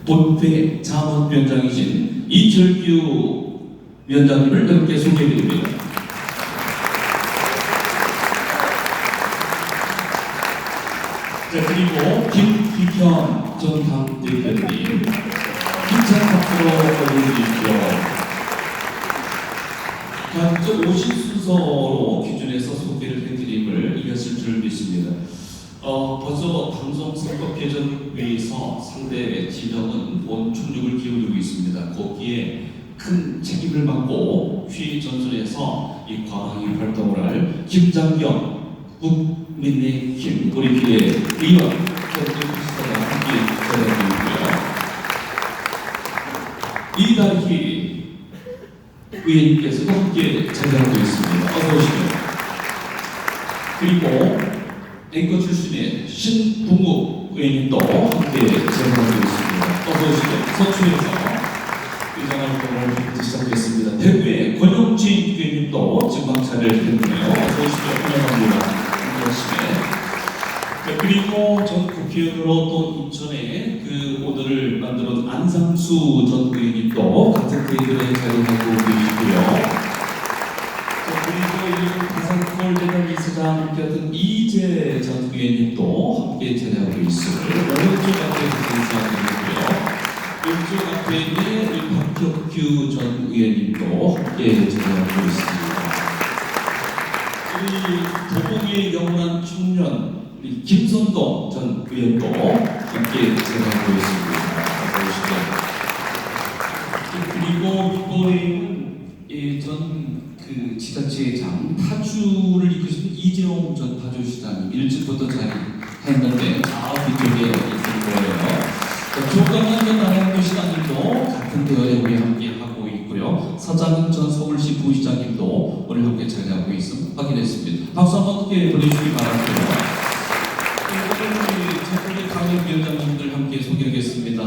본회 자문위원장이신 이철규 위원장님을 여러분께 소개해드립니다. 자, 그리고 김희현 전 당대표님 힘찬 박수로 보내주십시오. 각종 오신 순서로 기준해서 소개를 해드림을 이었을 줄 믿습니다. 벌써 방송 선거 개정회에서 상대 진영은 온 총력을 기울이고 있습니다. 거기에 큰 책임을 맡고 휘 전선에서 이 과학의 활동을 할 김장겸 국민의힘 우리끼리의 의원 현재부시사가 함께 전해드리고요. 이달희 의원님께서도 함께 자리하고 있습니다. 어서 오시죠. 그리고 앵커 출신의 신동욱 의원님도 함께 자리하고 있습니다. 어서 오시죠. 서초에서 의장 활동을 시작했습니다. 대구의 권용진 의원님도 증방차를 했네요. 어서 오시죠. 환영합니다. 그리고 전 국회의원으로 또 인천에 오늘을 만들어 안상수 전 의원님도 같은 테이블에 자리하고 계시고요. 그리고 가산골대단 이사장 이재 전 의원님도 함께 자리하고 있습니다. 오른쪽 앞에 인사드리고요. 왼쪽 앞에 있는 박혁규 전 의원님도 함께 자리하고 있습니다. 우리 도봉의 영원한 청년 김선동 전 의원도 함께 진행하고 있습니다. 그리고 이번에는 전 지자체장 타주를 이끄시는 이재용 전 타주시장님 일찍부터 자리했는데 뒤쪽에 있을 거예요. 조강한 전 남양주 시장님도 같은 대열에 우리 함께 하고 있고요. 서장훈 전 서울시 부시장님도 오늘 함께 자리하고 있음 확인했습니다. 박수 한번 크게 보내주시기 바랍니다. 강연위원장님들 함께 소개하겠습니다.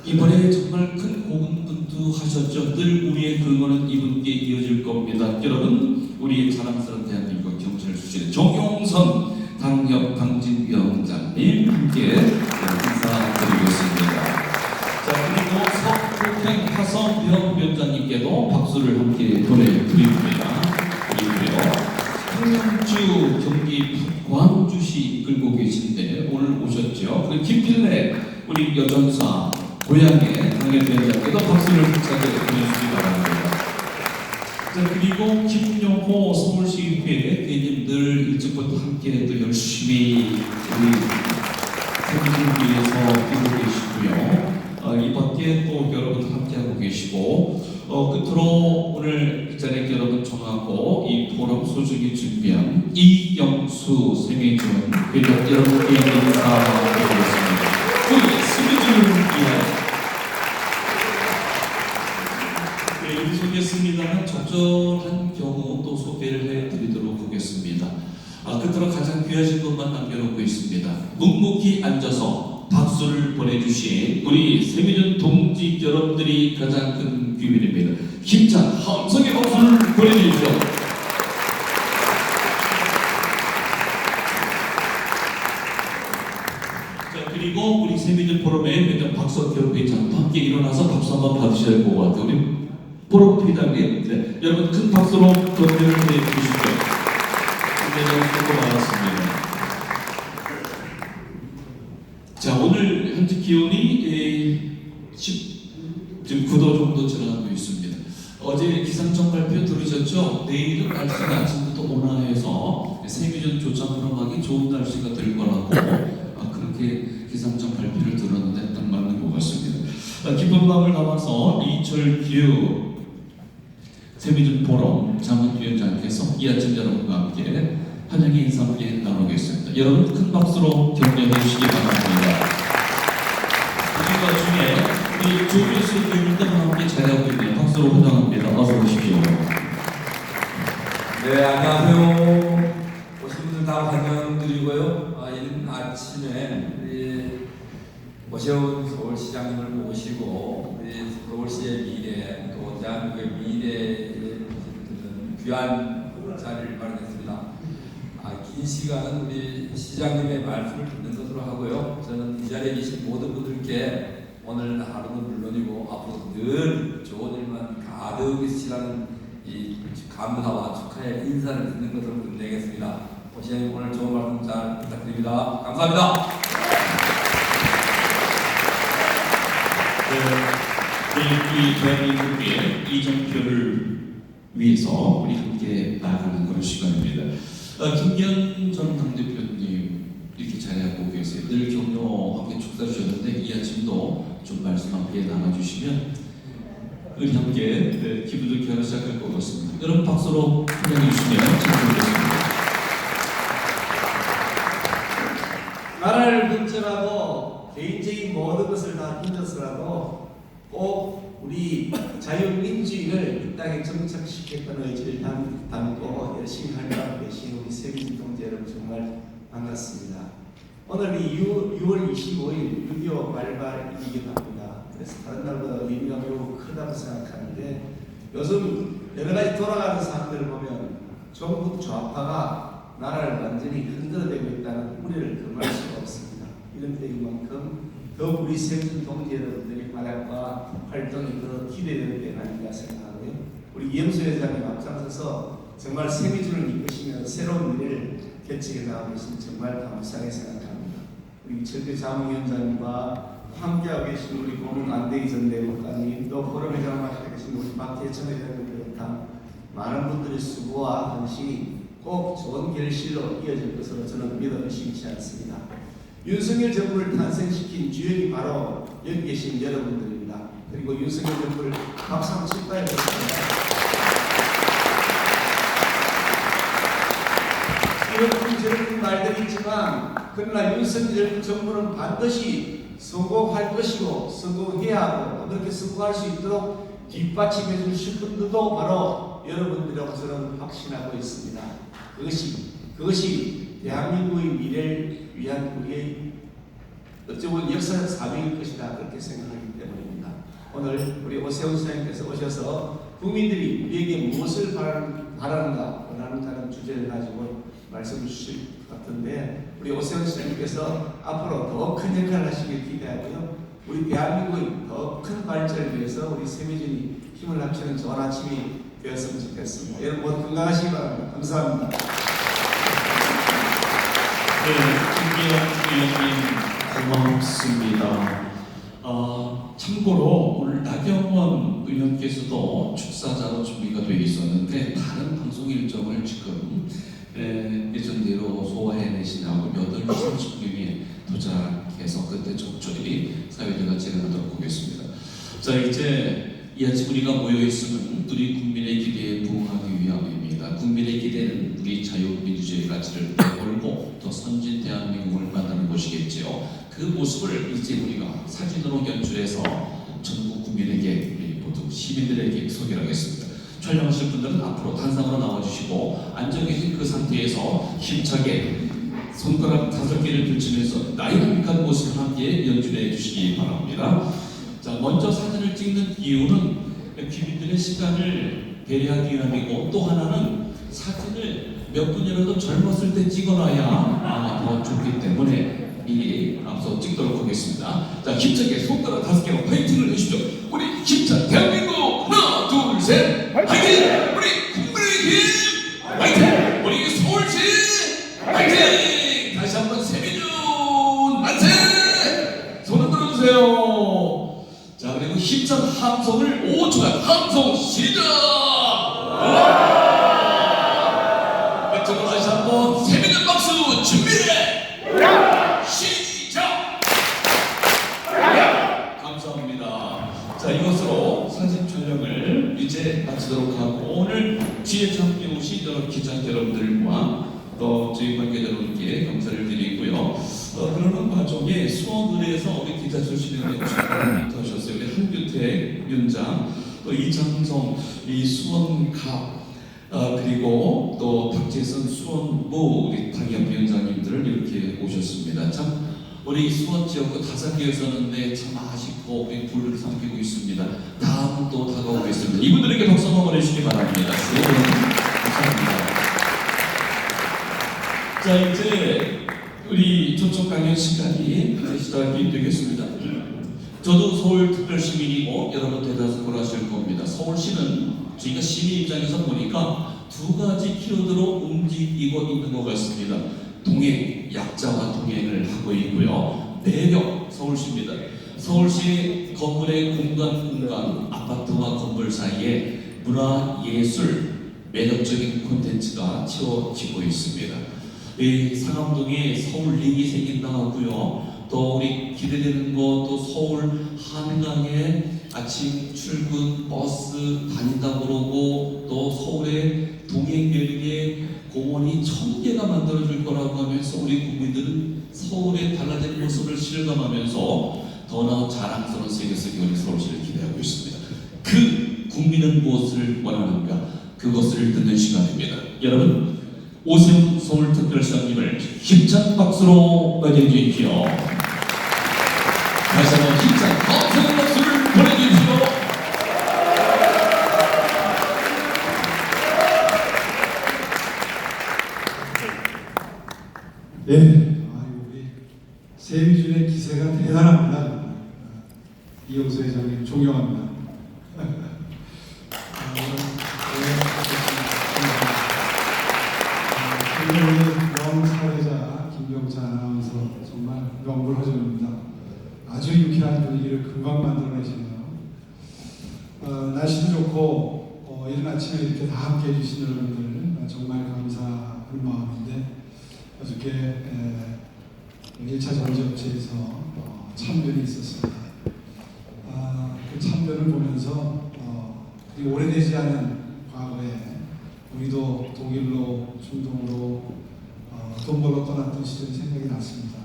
이번에 정말 큰 고군분투하셨죠. 늘 우리의 근거는 이분께 이어질 겁니다. 여러분, 우리의 자랑스러운 대한민국 경찰 출신의 정용선 당협 당진위원장님 함께 인사드리겠습니다. 자, 그리고 석국행 화성병 위원장님께도 박수를 함께 보내드립니다. 그리고요. 청량주 경기 광주시 이끌고 계신데 오늘 오셨죠. 그리고 김필래 우리 여전사 고향의 당협위원장께도 박수를 힘차게 보내주시기 바랍니다. 자, 그리고 김용호 서울시의회 대님들 일찍부터 함께 또 열심히 우리 국민을 위해서 뛰고 계시고요. 이 밖에 또 여러분 함께하고 계시고 끝으로 오늘 이 자리에 여러분 정하고 이 포럼 소중히 준비한 이영수 세미준 회장 여러분께 인사드리겠습니다. 우리 세미준을 위하여 여기 소개했습니다만 적절한 경우 또 소개를 해드리도록 하겠습니다. 끝으로 가장 귀하신 분만 남겨놓고 있습니다. 묵묵히 앉아서 박수를 보내주신 우리 세미준 동지 여러분들이 가장 큰 비밀입니다. 힘찬 함성의 박수를 보내주십시오. 자, 그리고 우리 세미준 포럼의 회장 박석현 회장도 함께 일어나서 박수 한번 받으셔야 할 것 같아요. 우리 포럼 회장님, 네, 여러분 큰 박수로 격려를 해주십시오. 굉장히 수고 많았습니다. 자, 오늘 현재 기온이 지금 9도 정도 지나가고 있습니다. 어제 기상청 발표 들으셨죠? 내일은 날씨가 아침부터 온화해서 세미준 조창으로 가기 좋은 날씨가 될 거라고 그렇게 기상청 발표를 들었는데 딱 맞는 것 같습니다. 기쁜 마음을 담아서 이철규 세미준 포럼 자문위원장께서 이 아침 여러분과 함께 환영의 인사 함께 나누겠습니다. 여러분 큰 박수로 격려해 주시기 바랍니다. 이 와중에 우리 조규수 의원님도 함께 자리하고 있네요. 박수로 환영합니다. 어서 오십시오. 네, 안녕하세요. 오신 분들 다 환영드리고요. 이른 아침에 오셔온 서울시장님을 모시고 우리 서울시의 미래, 또 대한민국의 미래에 귀한 자리를 마련했습니다. 긴 시간은 우리 시장님의 말씀을 듣는 것으로 하고요. 저는 이 자리에 계신 모든 분들께 오늘 하루는 물론이고 앞으로 늘 좋은 일만 가득 있으시라는 이 감사와 축하의 인사를 듣는 것으로 끝내겠습니다. 시장님 오늘 좋은 말씀 잘 부탁드립니다. 감사합니다. 이 대한민국의 이정표를 위해서 우리 함께 나아가는 그런 시간입니다. 김기현 전 당대표님 이렇게 자리하고 계세요. 늘 격려 함께 축사 주셨는데 이 아침도 좀 말씀 함께 나눠주시면 우리 함께 기분도 이렇게 시작할 것 같습니다. 여러분 박수로 환영해 주시면 참 좋겠습니다. 나라를 근절하고 개인적인 모든 것을 다 힘들어서라도 꼭 우리 자유민주주의를 이 땅에 정착시켰다는 의지를 담고 열심히 활동하고 계신 우리 세빈 동지 여러분 정말 반갑습니다. 오늘이 6월 25일 6.25 발발이기도 합니다. 그래서 다른 날보다 의미가 매우 크다고 생각하는데 요즘 여러 가지 돌아가는 사람들을 보면 전국 좌파가 나라를 완전히 흔들어대고 있다는 우려를 금할 수가 없습니다. 이런 때인 만큼 더욱 우리 세빈 동지 여러분들의 활약과 활동이 더 기대되는 때가 아닌가 생각하고요. 우리 이영수 회장님 앞장서서 정말 세미주를 이끄시면서 새로운 미래를 개척해 나가고 계신 정말 감사하게 생각합니다. 우리 철교 자문위원장님과 함께하고 계신 우리 고문 안대희 전 내국장님, 또 포럼 회장을 맡고 계신 우리 박재천 회장님 비롯한 많은 분들의 수고와 헌신이 꼭 좋은 결실로 이어질 것으로 저는 믿어 의심치 않습니다. 윤석열 정부를 탄생시킨 주역이 바로 여기 계신 여러분들입니다. 그리고 윤석열 정부를 박수 한번 칠까요? 이렇게 저렇게 말들이 있지만 그러나 윤석열 정부는 반드시 성공할 것이고 성공해야 하고 그렇게 성공할 수 있도록 뒷받침해 주실 분들도 바로 여러분들이라고 저는 확신하고 있습니다. 그것이 대한민국의 미래를 위한 우리의 어쩌면 역사적 사명일 것이다 그렇게 생각하기 때문입니다. 오늘 우리 오세훈 시장님께서 오셔서 국민들이 우리에게 무엇을 바라는가 원하는가는 주제를 가지고 말씀을 주실 것 같은데 우리 오세훈 시장님께서 앞으로 더 큰 역할을 하시길 기대하고요. 우리 대한민국의 더 큰 발전을 위해서 우리 세미준이 힘을 합치는 좋은 아침이 되었으면 좋겠습니다. 여러분 모두 건강하시기 바랍니다. 감사합니다. 김기현 의원님 고맙습니다. 참고로 오늘 나경원 의원께서도 축사자로 준비가 되어 있었는데 다른 방송 일정을 지금 예정대로 소화해내시냐고 8시 30분에 도착해서 그때 적절히 사회자가 진행하도록 하겠습니다. 자, 이제 이 아침 우리가 모여있음은 우리 국민의 기대에 부응하기 위함입니다. 국민의 기대는 우리 자유민주주의 가치를 내걸고 더 선진 대한민국을 만드는 것이겠지요. 그 모습을 이제 우리가 사진으로 연출해서 전국 국민에게 우리 모두 시민들에게 소개를 하겠습니다. 촬영하실 분들은 앞으로 단상으로 나와주시고 앉아 계신 그 상태에서 힘차게 손가락 5개를 펼치면서 다이나믹한 모습을 함께 연출해 주시기 바랍니다. 자, 먼저 사진을 찍는 이유는 귀빈들의 시간을 배려하기 위함이고 또 하나는 사진을 몇 분이라도 젊었을 때 찍어놔야 더 좋기 때문에 이 앞서 찍도록 하겠습니다. 자, 힘차게 손가락 5개로 파이팅을 해주십시오. 우리 힘찬 대한민국 하나 둘 셋 파이팅! 우리 국민의힘 파이팅! 우리 서울시 파이팅! 다시 한번 세민준 만세! 손을 들어주세요. 자, 그리고 힘찬 함성을 5초간 함성 시작! 다시 한번 세민준 박수 준비해! 시작! 감사합니다. 자, 이것으로 사진 촬영을 이제 마치도록 하고 오늘 뒤에 함께 오신 여러 기자 여러분들과 또 저희 관계자 여러분께 감사를 드리고요. 그러는 과정에 수원을에서 우리 기자 출신의 하셨어요. 우리 한규택 위원장, 또 이창성, 이 수원갑, 그리고 또 박재선 수원무 우리 당협 위원장님들을 이렇게 오셨습니다. 참 우리 수원 지역구 5개였었는데 참 아쉽고 우리 불을 삼키고 있습니다. 다음은 또 다가오고 있습니다. 이분들에게 박수 한번 보내주시기 바랍니다. 네, 감사합니다. 자, 이제 우리 초청 강연 시간이 이제 시작이 되겠습니다. 저도 서울특별시민이고 여러분 대다수 하실 겁니다. 서울시는 저희가 시민 입장에서 보니까 두 가지 키워드로 움직이고 있는 것 같습니다. 동행, 약자와 동행을 하고 있고요. 매력, 서울시입니다. 서울시 건물의 공간, 아파트와 건물 사이에 문화, 예술, 매력적인 콘텐츠가 채워지고 있습니다. 이 상암동에 서울링이 생긴다고 하고요. 또 우리 기대되는 것도 서울 한강에 아침 출근 버스 다닌다고 그러고 또 서울의 동행매력의 공원이 1000개가 만들어질 거라고 하면서 우리 국민들은 서울의 달라진 모습을 실감하면서 더 나은 자랑스러운 세계 속에 우리 서울시를 기대하고 있습니다. 그 국민은 무엇을 원하는가? 그것을 듣는 시간입니다. 여러분, 오세훈 서울특별시장님을 힘찬 박수로 맞이해 주십시오. 다시 한번 힘찬 감사의 박수를 보내주십시오. 예, 우리 세미준의 기세가 대단합니다. 이용수 회장님 존경합니다. 우리 사회자 김병찬 아나운서 정말 명불허전입니다. 아주 유쾌한 분위기를 금방 만들어내시네요. 날씨도 좋고 이른 아침에 이렇게 다 함께 해주신 여러분들 정말 감사한 마음인데 어저께 1차 전지업체에서 참변이 있었습니다. 그 참변을 보면서 그리 오래되지 않은 과거에 우리도 독일로 중동으로 돈 벌러 떠났던 시절이 생각이 났습니다.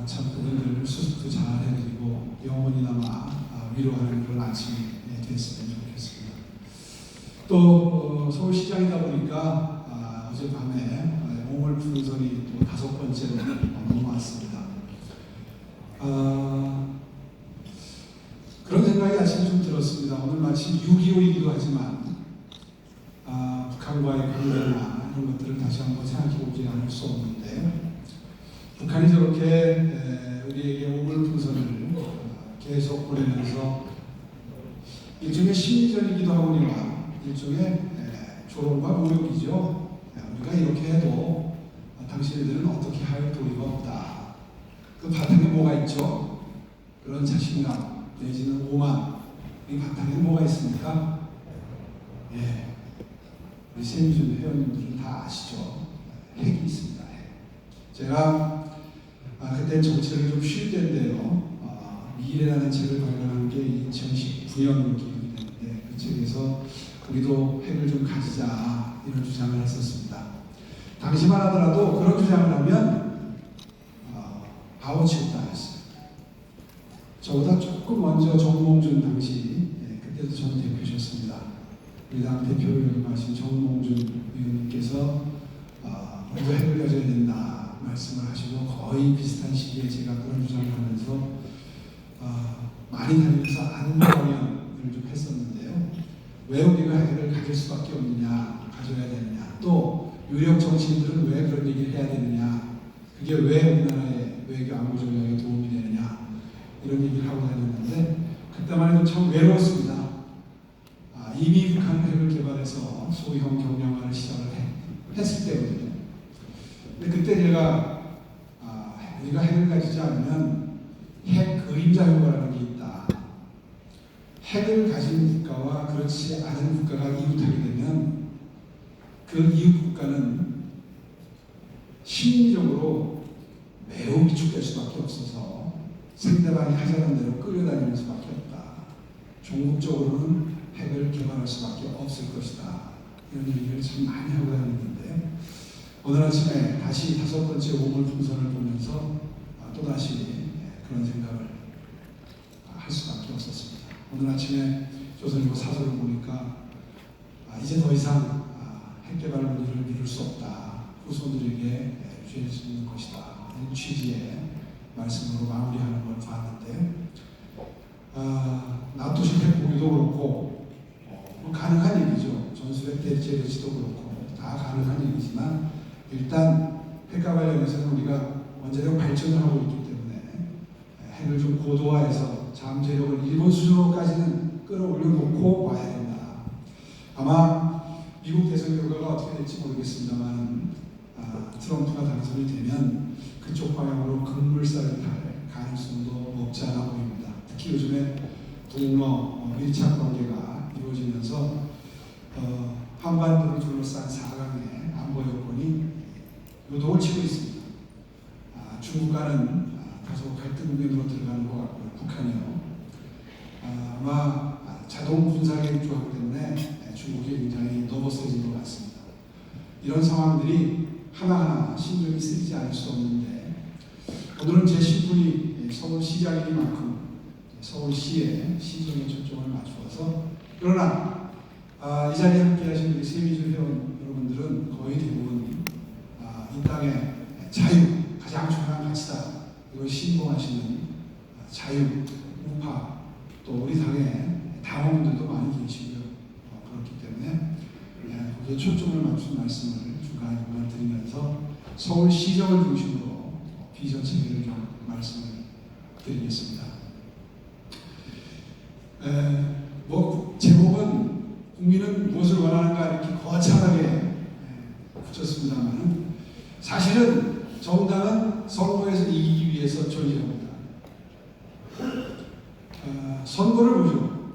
참 그분들 수습도 잘 해드리고 영원히나마 위로하는 그런 아침이 됐으면 좋겠습니다. 또 서울시장이다 보니까 어젯밤에 오물 풍선이 또 5번째로 넘어왔습니다. 그런 생각이 아침 좀 들었습니다. 오늘 마침 6.25이기도 하지만 북한과의 관계나 이런 것들을 다시 한번 생각해보지 않을 수 없는데 북한이 저렇게 우리에게 오물 풍선을 계속 보내면서 일종의 심리전이기도 하거니와 일종의 조롱과 모욕이죠. 우리가 이렇게 해도 당신들은 어떻게 할 도리가 없다. 그 바탕에 뭐가 있죠? 그런 자신감 내지는 오만. 이 바탕에 뭐가 있습니까? 예, 우리 세미준 회원님들은 다 아시죠? 핵이 있습니다. 핵. 제가 그때 정책을 좀 쉴 때인데요. 미래라는 책을 발간한 게 2019년 기획이 됐는데 그 책에서 우리도 핵을 좀 가지자 이런 주장을 했었습니다. 당시만 하더라도 그런 주장을 하면 아우치였다 했어요. 저보다 조금 먼저 정몽준 당시 그때도 전 대표셨습니다. 우리 당 대표님하신 정몽준 의원님께서 우리가 핵을 가져야 된다 말씀을 하시고 거의 비슷한 시기에 제가 그런 주장을 하면서 많이 다니면서 안방연을 좀 했었는데요. 왜 우리가 핵을 가질 수밖에 없느냐, 가져야 되느냐, 또 유력 정치인들은 왜 그런 얘기를 해야 되느냐, 그게 왜 우리나라의 외교 안보 전략에 도움이 되느냐 이런 얘기를 하고 다녔는데 그때만 해도 참 외로웠습니다. 이미 북한은 핵을 개발해서 소형 경량화를 시작을 했을 때거든요. 근데 그때 제가 우리가 핵을 가지지 않으면 핵 그림자 효과라는 게 있다. 핵을 가진 국가와 그렇지 않은 국가가 이웃하게 되면 그 이웃 국가는 심리적으로 매우 위축될 수밖에 없어서 상대방이 하자는 대로 끌려다니는 수밖에 없다. 종국적으로는 핵을 개발할 수밖에 없을 것이다. 이런 얘기를 참 많이 하고 다녔는데 오늘 아침에 다시 5번째 오물 풍선을 보면서 또다시 그런 생각을 할 수밖에 없었습니다. 오늘 아침에 조선일보 사설을 보니까 이제 더 이상 핵 개발 문제를 미룰 수 없다. 후손들에게 주실 수 있는 것이다. 이런 취지의 말씀으로 마무리하는 걸 봤는데 나토식 핵 보기도 그렇고 가능한 얘기죠. 전술핵 대체될지도 그렇고 다 가능한 얘기지만 일단 핵과 관련해서는 우리가 원자력 발전을 하고 있기 때문에 핵을 좀 고도화해서 잠재력을 일본 수준으로까지는 끌어올려 놓고 봐야 된다. 아마 미국 대선 결과가 어떻게 될지 모르겠습니다만 트럼프가 당선이 되면 그쪽 방향으로 급물살을 탈 가능성도 없지 않아 보입니다. 특히 요즘에 동러 밀착 관계가 이루어지면서 한반도를 둘러싼 4강의 안보 여건이 요동을 치고 있습니다. 중국과는 다소 갈등 국면으로 들어가는 것 같고요. 북한이요. 아마 자동 군사계획 조약 때문에 중국이 굉장히 너버서진 것 같습니다. 이런 상황들이 하나하나 신경이 쓰이지 않을 수 없는데 오늘은 제 신분이 서울시장이니만큼 서울시의 시정에 초점을 맞추어서 그러나 이 자리에 함께하신 우리 세미주 회원 여러분들은 거의 대부분 이 땅의 자유, 가장 중요한 가치다. 이걸 신봉하시는 자유, 우파, 또 우리 당의 당원들도 많이 계시고요. 그렇기 때문에 거기에 초점을 맞춘 말씀을 중간중간 드리면서 서울시정을 중심으로 비전 체계를 좀 말씀을 드리겠습니다. 제목은 국민은 무엇을 원하는가 이렇게 거창하게 붙였습니다만 사실은 정당은 선거에서 이기기 위해서 존재합니다. 선거를 보죠.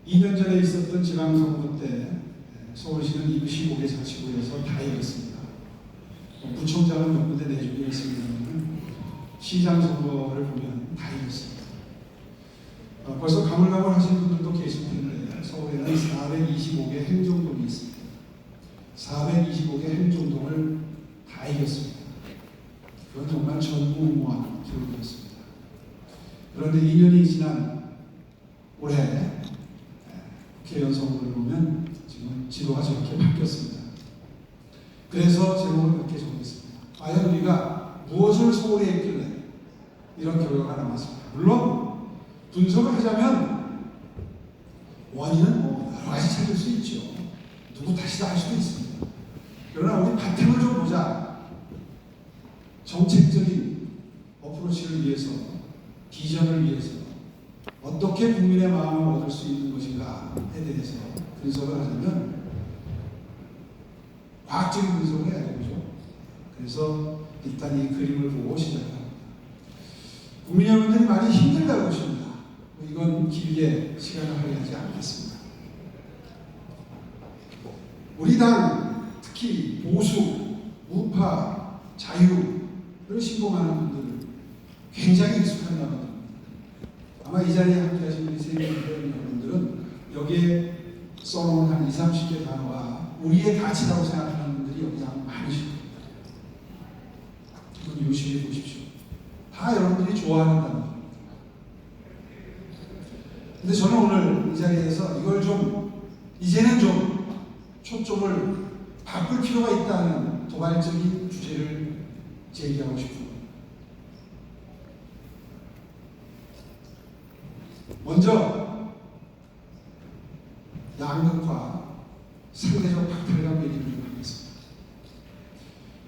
2년 전에 있었던 지방선거 때 서울시는 25개 자치구에서 다 이겼습니다. 구청장은 몇 군데 내주고 있습니다만 시장 선거를 보면 다 이겼습니다. 벌써 가물가물하신 분들도 계실 텐데 서울에는 425개 행정동이 있습니다. 425개 행정동을 다 이겼습니다. 그건 정말 전무후무한 기록이었습니다. 그런데 2년이 지난 올해 국회의원 선거를 보면 지금 지도가 저렇게 바뀌었습니다. 그래서 제목을 그렇게 정했습니다. 과연 우리가 무엇을 소홀히 했길래 이런 결과가 나왔습니다. 물론 분석을 하자면 원인은 여러 가지 찾을 수 있죠. 누구 탓이다 할 수도 있습니다. 그러나 우리 바탕을 좀 보자. 정책적인 어프로치를 위해서, 비전을 위해서 어떻게 국민의 마음을 얻을 수 있는 것인가에 대해서 분석을 하자면 과학적인 분석을 해야 되죠. 그래서 일단 이 그림을 보고 시작합니다. 국민 여러분들이 많이 힘들다고 하십니다. 이건 길게 시간을 할애하지 않겠습니다. 우리 당 특히 보수, 우파, 자유를 신봉하는 분들 굉장히 익숙한 단어입니다. 아마 이 자리에 함께하신 우리 세미주 여러분들은 여기에 써놓은 한 20, 30개 단어가 우리의 가치라고 생각하는 분들이 여기 많으실 겁니다. 이건 유심히 보십시오. 다 여러분들이 좋아하는 단어입니다. 근데 저는 오늘 이 자리에서 이걸 이제는 좀 초점을 바꿀 필요가 있다는 도발적인 주제를 제기하고 싶습니다. 먼저 양극화, 상대적 박탈감 얘기를 좀 하겠습니다.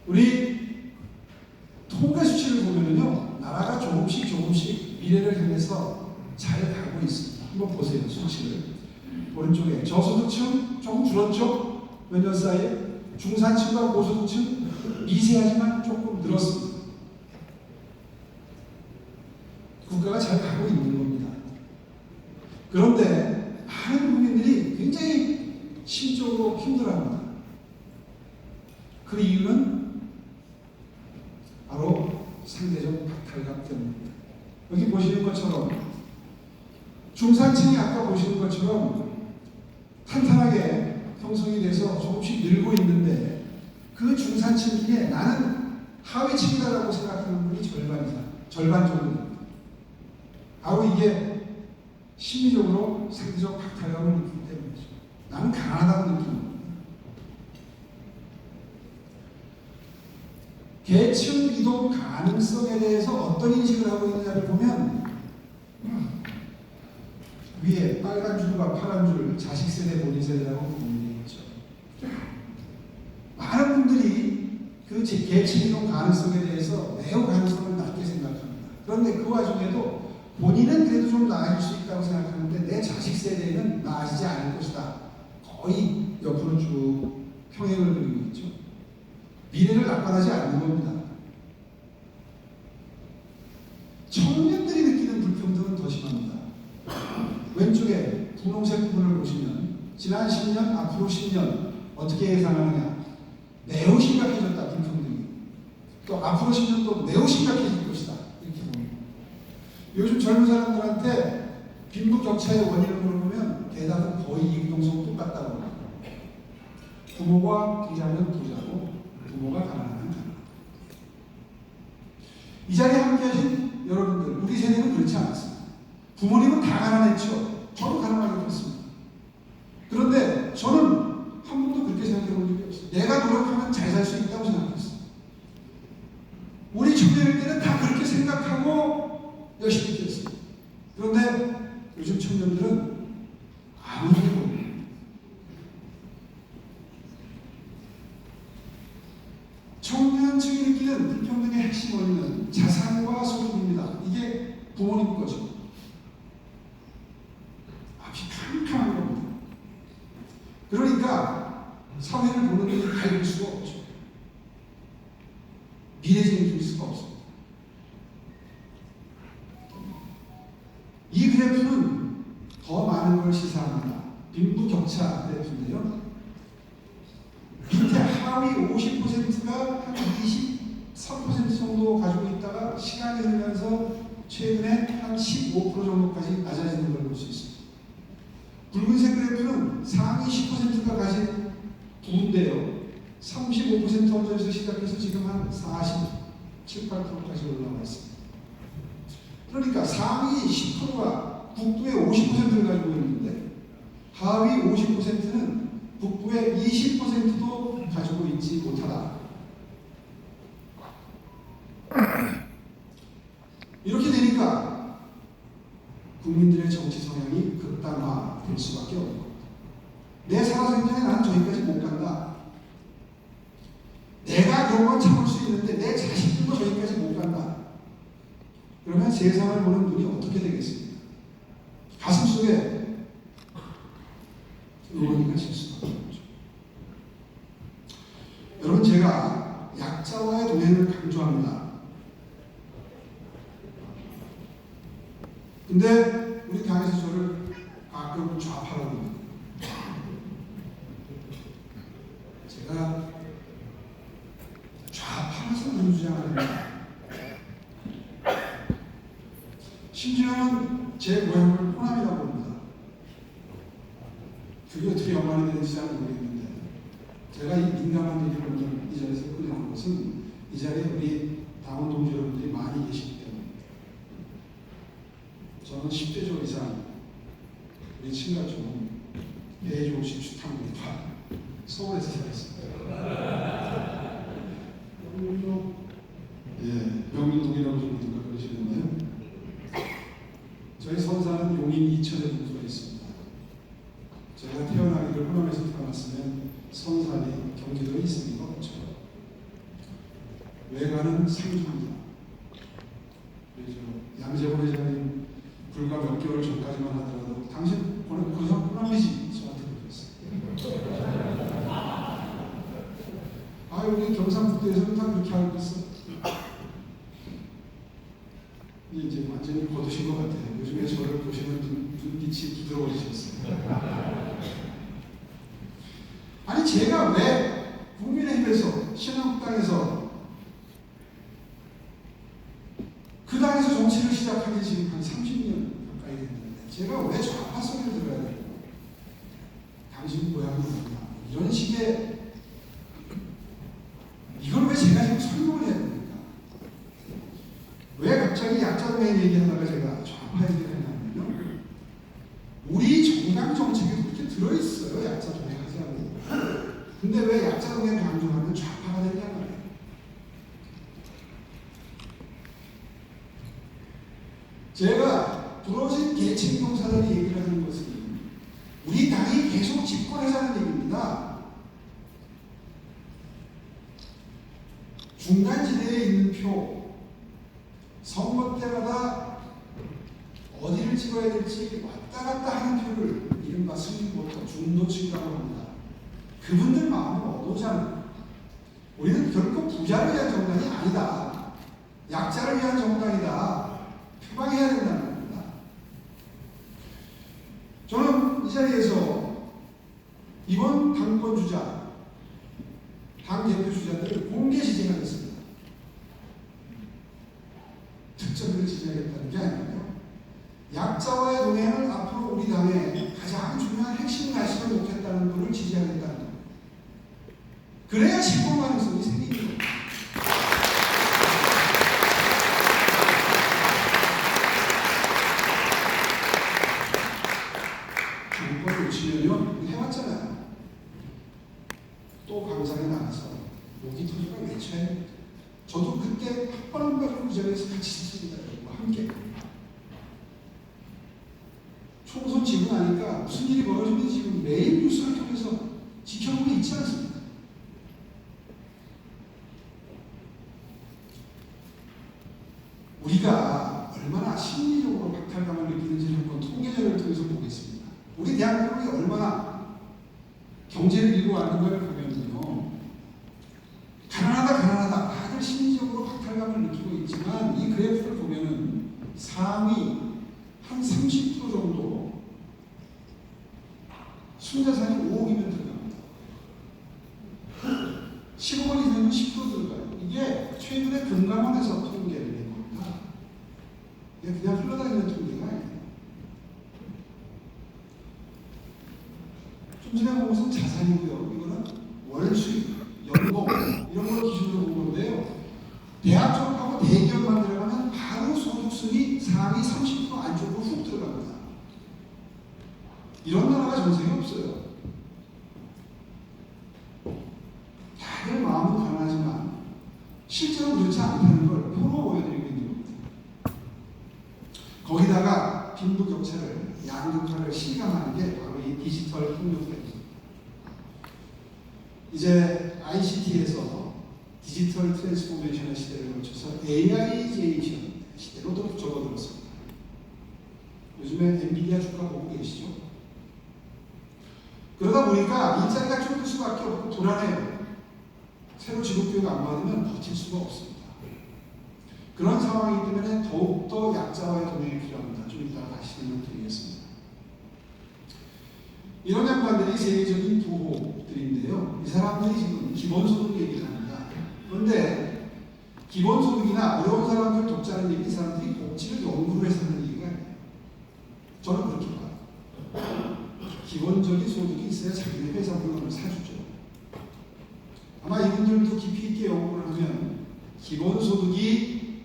우리 통계 수치를 보면요, 나라가 조금씩 미래를 향해서 잘 가고 있습니다. 한번 보세요, 수치를. 오른쪽에 저소득층 조금 줄었죠? 몇 년 사이에. 중산층과 고소득층 미세하지만 조금 늘었습니다. 국가가 잘 가고 있는 겁니다. 그런데 많은 국민들이 굉장히 심적으로 힘들어합니다. 그 이유는 바로 상대적 박탈감 때문입니다. 여기 보시는 것처럼 중산층이 아까 보시는 것처럼 탄탄하게 형성이 돼서 조금씩 늘고 있는데 그 중산층 중에 나는 하위층이다라고 생각하는 분이 절반 정도입니다. 바로 이게 심리적으로 상대적 박탈감을 느끼기 때문이죠. 나는 강하다고 느끼는 겁니다. 계층 이동 가능성에 대해서 어떤 인식을 하고 있느냐를 보면 위에 빨간 줄과 파란 줄 자식 세대, 본인 세대라고 분류되어 있죠. 많은 분들이 계층이동 가능성에 대해서 매우 가능성을 낮게 생각합니다. 그런데 그 와중에도 본인은 그래도 좀 나아질 수 있다고 생각하는데 내 자식 세대는 나아지지 않을 것이다. 거의 옆으로 쭉 평행을 그리고 있죠. 미래를 낙관하지 않는 겁니다. 청년들이 느끼는 불평등은 더 심합니다. 왼쪽에 분홍색 부분을 보시면 지난 10년, 앞으로 10년 어떻게 예상하느냐. 매우 심각해졌다, 불평등이. 또 앞으로 10년 또 매우 심각해질 것이다. 이렇게 봅니다. 요즘 젊은 사람들한테 빈부격차의 원인을 물어보면 대답은 거의 이동성 똑같다고 합니다. 부모가 부자면 부자고 부모가 가난하면 가난하다. 이 자리에 함께 하신 여러분들, 우리 세대는 그렇지 않았습니다. 부모님은 다 가난했죠. 저도 가난하게 컸습니다. 그런데 저는 한 번도 그렇게 생각해 본 적이 없어요. 내가 노력하면 잘 살 수 있다고 생각했어요. 우리 청년일 때는 다 그렇게 생각하고 열심히 뛰었어요. 그런데 요즘 청년들은 아무리 모르고 청년층이 느끼는 불평등의 핵심 원인은 자산과 소득입니다. 이게 부모님 거죠. 앞이 캄캄한 겁니다. 그러니까 사회를 보는 눈이 밝을 수가 없죠. 미래적인 수가 없습니다. 이 그래프는 더 많은 걸 시사합니다. 빈부격차 그래프인데요. 밑에 하위 50%가 한 23% 정도 가지고 있다가 시간이 흐르면서 최근에 한 15% 정도까지 낮아지는 걸 볼 수 있습니다. 붉은색 그래프는 상위 10%가 가진 부인데요. 35% 언저에서 시작해서 지금 한 47, 8%까지 올라와 있습니다. 그러니까 상위 10%가 북부의 50%를 가지고 있는데 하위 50%는 북부의 20%도 가지고 있지 못하다. 이렇게 되니까 국민들의 정치 성향이 극단화될 수밖에 없는 겁니다. 내 살아생전에 나는 저기까지 못 간다. 내가 그런 건 참을 수 있는데 내 자식들도 저기까지 못 간다. 그러면 세상을 보는 눈이 어떻게 되겠습니까? 가슴 속에 의원이가 질 수밖에 없죠. 여러분, 제가 약자와의 동행을 강조합니다. 근데 우리 당에서 저를 가끔 좌파라고 합니다. 제가 좌파라서 그런 주장을 합니다. 심지어는 제 고향을 호남이라고 합니다. 그게 어떻게 연관이 되는지 잘 모르겠는데 제가 이 민감한 얘기를 오늘 이 자리에서 꺼내는 것은 이 자리에 우리 당원 동지 여러분들이 많이 계시기 때문입니다. 저는 10대 조 이상 우리 친가족 대조 식수탕과 서울에서 살았습니다. 명민동이라고 좀 누가 그러시는데요. 저희 선사는 용인 이천에 분소가 있습니다. 제가 태어나기를 호남에서 태어났으면 선산이 경기도에 있을 리가 없죠. 외가는 상주입니다. 그래서 양재원 회장님 불과 몇 개월 전까지만 하더라도 당신 보는 그 형 호남이지 저한테 그랬어요. 아, 우리 경상북도에서는 다 그렇게 알고 있어. 이제 완전히 거두신 것 같아요. 요즘에 저를 보시는 눈빛이 부드러워지셨어요. 아니, 제가 왜 국민의힘에서 신한국당에서 그 당에서 정치를 시작한 지 지금 한 30년 가까이 됐는데 제가 왜 좌파 소리를 들어야 되고 당신 고향이 뭐냐 이런 식의 이걸 왜 제가 지금 설명을 해야 됩니까? 왜 갑자기 약자동행 얘기하다가 제가 좌파 얘기를 했냐면요. 우리 정당 정책에 그렇게 들어있어요. 약자동행 하자고. 근데 왜 약자동행 강조하면 좌파가 되냐 말이에요. 제가 부러진 계층 용사들이 얘기를 하는 것은 우리 당이 계속 집권하자는 얘기입니다. 중간지대에 있는 표, 선거 때마다 어디를 찍어야 될지 왔다 갔다 하는 표를 이른바 승리보터 중도층이라고 합니다. 그분들 마음을 얻어오자는, 우리는 결코 부자를 위한 정당이 아니다. 약자를 위한 정당이다. 표방해야 된다는 겁니다. 저는 이 자리에서 이번 당권 주자, 당 대표 주자들을 공개 지지하겠습니다. 특정을 지지하겠다는 게 아니고요. 약자와의 동행을 앞으로 우리 당의 가장 중요한 핵심 가치로 놓겠다는 분을 지지하겠다는 겁니다. 그래야 실권 가능성이 생기는 겁니다. 정권을 놓치면요, 해왔잖아요. 또 광장에 나가서 목이 터지가 외쳐야 됩니다. 저도 그때 학번한가지고 그 자리에서 같이 있습니다. 함께. 총선 지고 나니까 무슨 일이 벌어지는지 지금 매일 뉴스를 통해서 지켜보고 있지 않습니까? 우리가 얼마나 심리적으로 박탈감을 느끼는지를 한번 통계자료를 통해서 보겠습니다. 우리 대한민국이 얼마나 경제를 밀고 왔는가를 보면요, 가난하다 다들 심리적으로 박탈감을 느끼고 있지만 이 그래프를 보면은 상위 한 30% 정도 순자산이 5억이면 들어갑니다. 15억 이상이면 10% 들어가요. 이게 최근에 금감원에서 통계를 낸 겁니다. 이게 그냥 흘러다니는 통계가 아니에요. 좀 전에 본 것은 자산이고요. 이거는 월수익, 연봉 이런 걸 기준으로 본 건데요. 대학 졸업하고 대기업만 들어가면 바로 소득순위 상위 30% 안쪽으로 훅 들어갑니다. 이런 나라가 전생에 없어요. 다들 마음은 가난하지만 실제로 그렇지 않다는 걸 표로 보여드리고 있는 겁니다. 거기다가 빈부격차를 양극화를 실감하는 게 바로 이 디지털 혁명입니다. 이제 ICT에서 디지털 트랜스포메이션의 시대를 거쳐서 AI제이션 시대로 접어들었습니다. 요즘에 엔비디아 주가 보고 계시죠? 그러다 보니까 일자리가 줄을 수밖에 없고 불안해요. 새로 직업교육 안 받으면 버틸 수가 없습니다. 그런 상황이기 때문에 더욱더 약자와의 동행이 필요합니다. 좀 이따가 다시 설명드리겠습니다. 이런 양반들이 세계적인 부호들인데요. 이 사람들이 지금 기본소득 얘기를 합니다. 그런데 기본소득이나 어려운 사람들 돕자는 얘기, 이 사람들이 복지를 연구를 해서 하는 얘기가 아니에요. 저는 그렇게 봐요. 기본적인 소득이 있어야 자기네 회사 물건을 사주죠. 아마 이분들도 깊이 있게 연구를 하면 기본소득이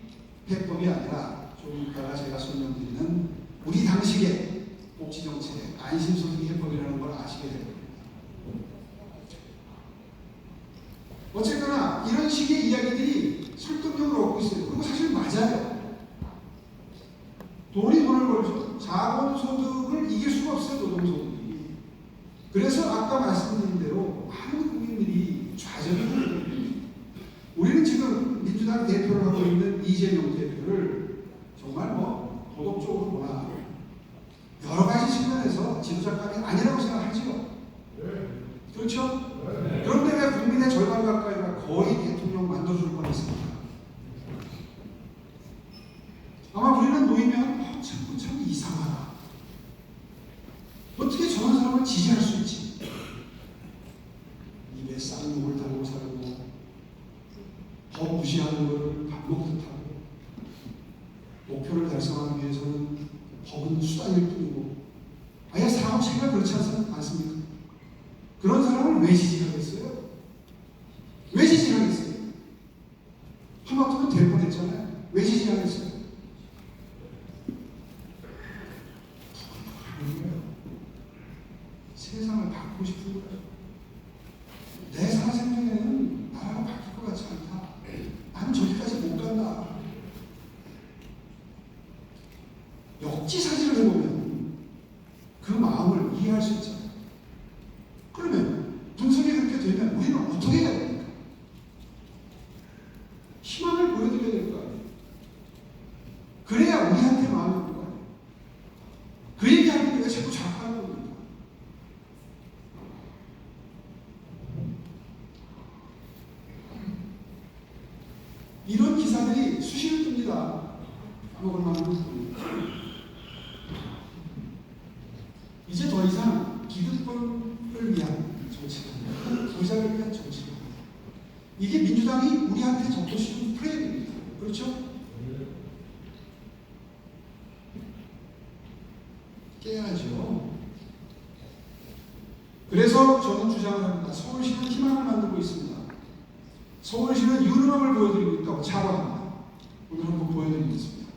해법이 아니라 좀 이따가 제가 설명드리는 우리 당식의 복지정책, 안심소득이 해법이라는 걸 아시게 될 겁니다. 어쨌거나 이런 식의 이야기들이 설득력을 얻고 있어요. 그리고 사실 맞아요. 돈을 벌죠. 자본소득을 이길 수가 없어요. 노동소득이. 그래서 아까 말씀드린 대로 많은 국민들이 좌절을 하고 있습니다. 우리는 지금 민주당 대표를 하고 있는 이재명 대표를 정말 도덕적으로 보나 여러 가지 측면에서 지도자감이 아니라고 생각하죠. 그렇죠? 그런데 왜 국민의 절반 가까이가 거의 대통령 만들어줄 뻔했습니까? 아마 우리는 놓이면 참 이상하다. 어떻게 저런 사람을 지지할 수 있지? 입에 쌍욕을 달고 살고 법 무시하는 것을 밥 먹듯 하고 목표를 달성하기 위해서는 법은 수단일 뿐이고 아예 사업체가 그렇지 않습니까? 그런 사람을 왜 지지하겠어요? 왜 지지하겠어요? 하마터면 될 뻔했잖아요. 왜 지지하겠어요? 세상을 바꾸고 싶은 거예요. 내 사생명에는 나라가 바뀔 것 같지 않다. 나는 저기까지 못 간다. 역지사지를 해보면 그 마음을 이해할 수 있잖아요. 그러면 분석이 그렇게 되면 우리는 어떻게 해야 됩니까? 민주당이 우리한테 적도시는 프레임입니다. 그렇죠? 깨야죠. 그래서 저는 주장을 합니다. 서울시는 희망을 만들고 있습니다. 서울시는 유능함을 보여드리고 있다고 자랑합니다. 오늘 한번 보여드리겠습니다.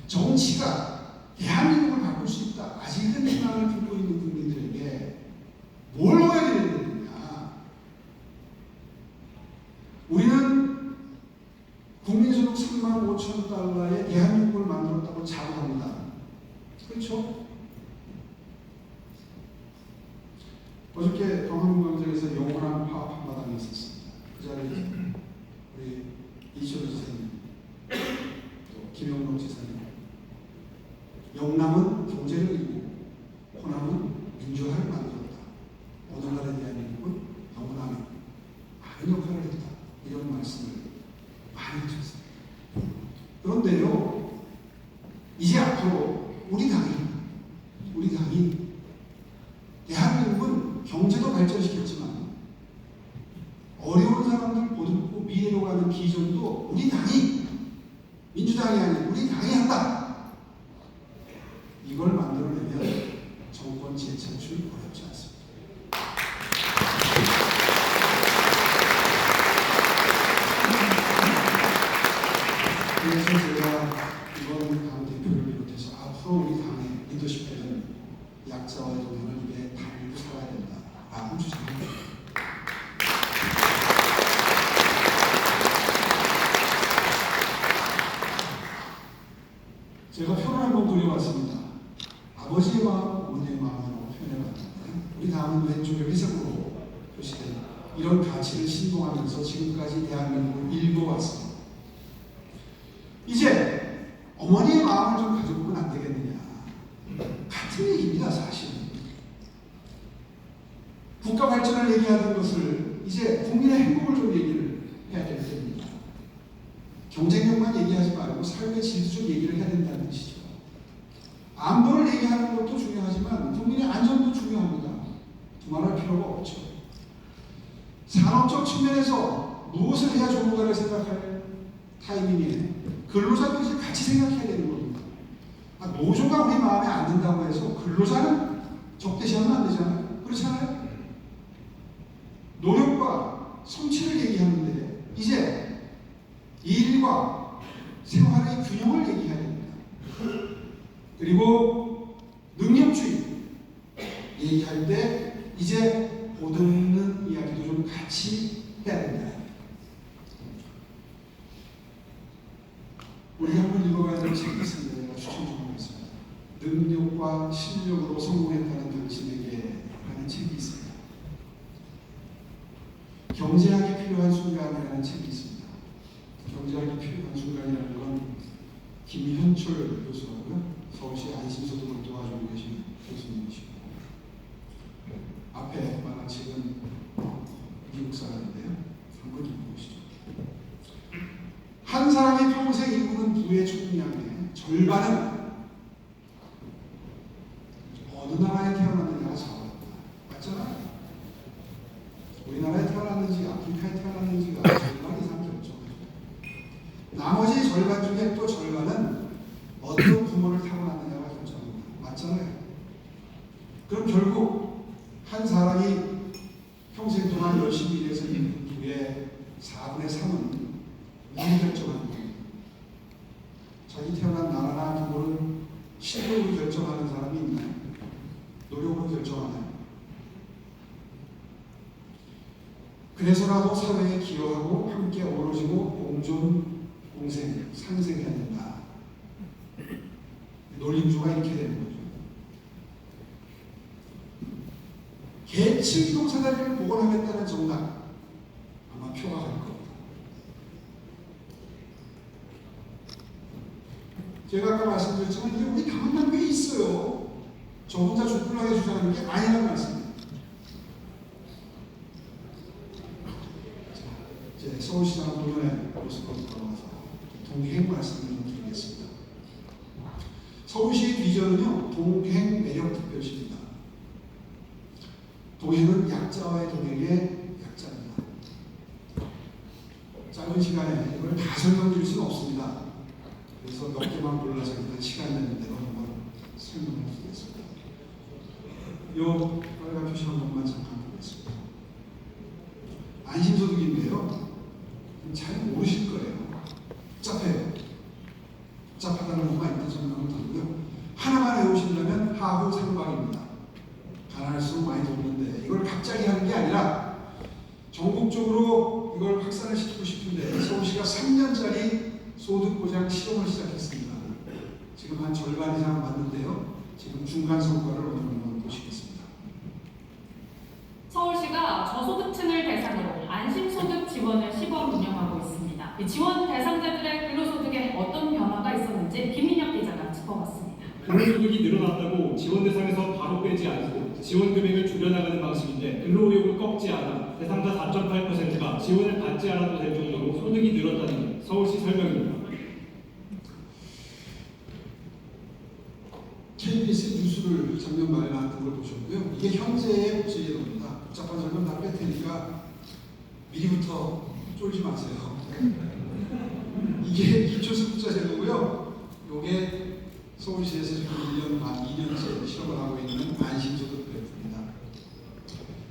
정치가 대한민국을 바꿀 수 있다. 아직은 희망을 품고 있는 국민들에게 뭘 보여드려야 되느냐. 우리는 국민소득 3만 5천 달러의 대한민국을 만들었다고 자부합니다. 그렇죠? 어저께 동학문광장에서 영원한 화합 한마당이 있었습니다. 그 자리에 우리 이철우 지사님, 또 김영록 지사님, 영남은 경제를 이루고 호남은 민주화를 만들었다. 오늘날의 대한민국은 영원함에 많은 역할을 했다. 이런 말씀을 많이 하셨습니다. 그런데요, 이제 앞으로 우리 당이 대한민국은 경제도 발전시켰지만 어려운 사람들 보듬고 미래로 가는 비전도 우리 당이, 민주당이 아닌 우리 당이 한다. 이걸 만들어내면 정권 재창출 어렵지 않습니다. 그래서 제가 이번 당 대표를 비롯해서 앞으로 우리 당의 리더십에는 약자와의 동행을 입에 달고 살아야 된다. 라고 주장합니다. 제가 표를 한번 그려봤습니다. 아버지의 마음, 어머니의 마음이라고 표현해봤는데 우리 당은 왼쪽에 회색으로 표시된 이런 가치를 신봉하면서 지금까지 대한민국을 읽어왔습니다. 이제 어머니의 마음을 좀 가져보면 안 되겠느냐. 같은 얘기입니다. 사실 국가 발전을 얘기하는 것을 이제 국민의 행복을 좀 얘기를 해야 될 때입니다. 경쟁력만 얘기하지 말고 사회의 질서적 얘기를 해야 된다는 뜻이죠. 안보를 얘기하는 것도 중요하지만 국민의 안전도 중요합니다. 두말할 필요가 없죠. 산업적 측면에서 무엇을 해야 좋은가를 생각할 타이밍에 근로자도 이제 같이 생각해야 되는 겁니다. 노조가 우리 마음에 안 든다고 해서 근로자는 적대시하면 안 되잖아요. 그렇잖아요. 노력과 성취를 얘기하는데 이제 일과 생활의 균형을 얘기해야 됩니다. 그리고 능력주의 얘기할 때 이제 보듬는 이야기도 좀 같이 해야 됩니다. 우리 한번 읽어가야 될 책이 있습니다. 제가 추천 좀 하겠습니다. 능력과 실력으로 성공했다는 당신에게 라는 책이 있습니다. 경제학이 필요한 순간이라는 책이 있습니다. 경제학이 필요한 순간이라는 건 김현철 교수하고요. 서울시 안심소득을 도와주고 계신 교수님이시고 앞에 말한 책은 미국 사람인데요. 한번 읽어보시죠. 한 사람이 평생 이루는 부의 총량의 절반은 어느 나라에 태어났느냐가 좌우한다. 맞잖아요. 우리나라에 태어났는지 아프리카에 태어났는지가 절반 이상 결정하죠. 나머지 절반 중에 또 절반은 어떤 부모를 타고났느냐가 결정합니다. 맞잖아요. 그럼 결국 한 사람이 평생 동안 열심히 일해서 이룬 부의 4분의 3은 일이 결정하는 겁니다. 자기 태어난 나라나 부모는 실력으로 결정하는 사람이 있나요? 노력으로 결정하나요? 그래서라도 사회에 기여하고 함께 어우러지고 공존, 공생, 상생해야 된다. 논리구조가 이렇게 되는 거죠. 계층 이동사다리를 복원하겠다는 정당 아마 표가 갈 겁니다. 제가 아까 말씀드렸지만 이게 우리 당만 왜 있어요? 저 혼자 죽불하게 주장하는 게 아니라는 말씀입니다. 이제 서울시장 동현의 모습으로 돌아와서 동행 말씀을 좀 드리겠습니다. 서울시의 비전은요, 동행 매력 특별시입니다. 동행은 약자와의 동행의 약자입니다. 짧은 시간에 이걸 다 설명드릴 수는 없습니다. 그래서 몇 개만 골라서 일단 시간 되는 대로 한번 설명을 드리겠습니다. 요 빨간 표시 한 번만 잠깐 보겠습니다. 안심소득인데요. 잘 모르실 거예요. 복잡해요. 복잡하다는 것만 일단 설명을 드리고요. 하나만 외우시려면 하후 상박입니다. 가난할수록 많이 돕는데 이걸 갑자기 하는 게 아니라 전국적으로 이걸 확산을 시키고 싶은데 서울시가 3년짜리 소득보장 실험을 시작했습니다. 지금 한 절반 이상 왔는데요. 지금 중간 성과를 오늘 한번 보시겠습니다. 서울시가 저소득층을 대상으로 안심소득 지원을 시범 운영하고 있습니다. 이 지원 대상자들의 근로소득에 어떤 변화가 있었는지 김민혁 기자가 짚어봤습니다. 근로소득이 늘어났다고 지원 대상에서 바로 빼지 않고 지원 금액을 줄여나가는 방식인데 근로의욕을 꺾지 않아 대상자 4.8%가 지원을 받지 않아도 될 정도로 소득이 늘었다는 서울시 설명입니다. KBS 뉴스를 작년 말에 나왔던 걸 보셨고요. 이게 현재의 복지제도입니다. 복잡한 설명 다 뺄 테니까 미리부터 쫄지 마세요. 이게 기초수급자 제도고요. 이게 서울시에서 지금 1년 반, 2년째 실험을 하고 있는 안심소득 프로젝트입니다.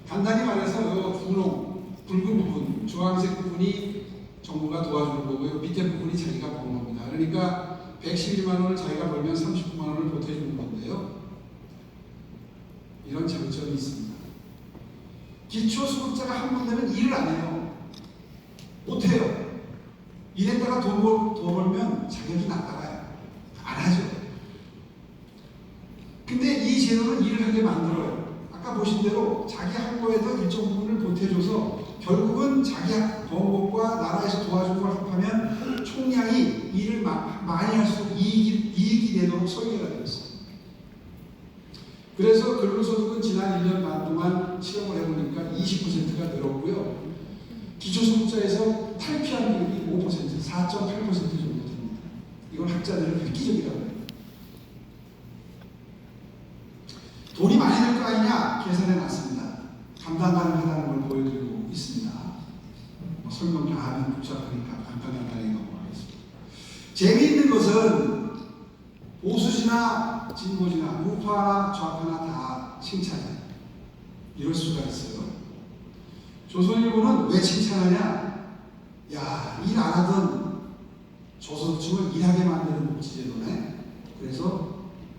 간단히 말해서 이 분홍, 붉은 부분, 주황색 부분이 정부가 도와주는 거고요. 밑에 부분이 자기가 버는 겁니다. 그러니까 111만 원을 자기가 벌면 39만 원을 보태주는 건데요. 이런 장점이 있습니다. 기초수급자가 한 번 되면 일을 안 해요. 못해요. 일했다가 돈 벌면 자격이 나가요. 안 하죠. 근데 이 제도는 일을 하게 만들어요. 아까 보신 대로 자기 한 거에도 일정 부분을 보태줘서 결국은 자기 번 것과 나라에서 도와준 걸 합하면 총량이 일을 많이 할수록 이익이 되도록 설계가 되어 있어요. 그래서 근로소득은 지난 1년 반 동안 실험을 해보니까 20%가 늘었고요. 기초소득자에서 탈피한 비율이 5%, 4.8% 정도 됩니다. 이건 학자들은 획기적이라고 해요. 돈이 많이 들 거 아니냐 계산해 놨습니다. 감당 가능하다는 걸 보여드리고 있습니다. 설명 다 하면 복잡하니까 간단하게 넘어가겠습니다. 재미있는 것은 보수지나 진보지나 우파나 좌파나 다 칭찬해요. 이럴 수가 있어요. 조선일보는 왜 칭찬하냐? 야, 일 안 하던 저소득층을 일하게 만드는 복지제도네. 그래서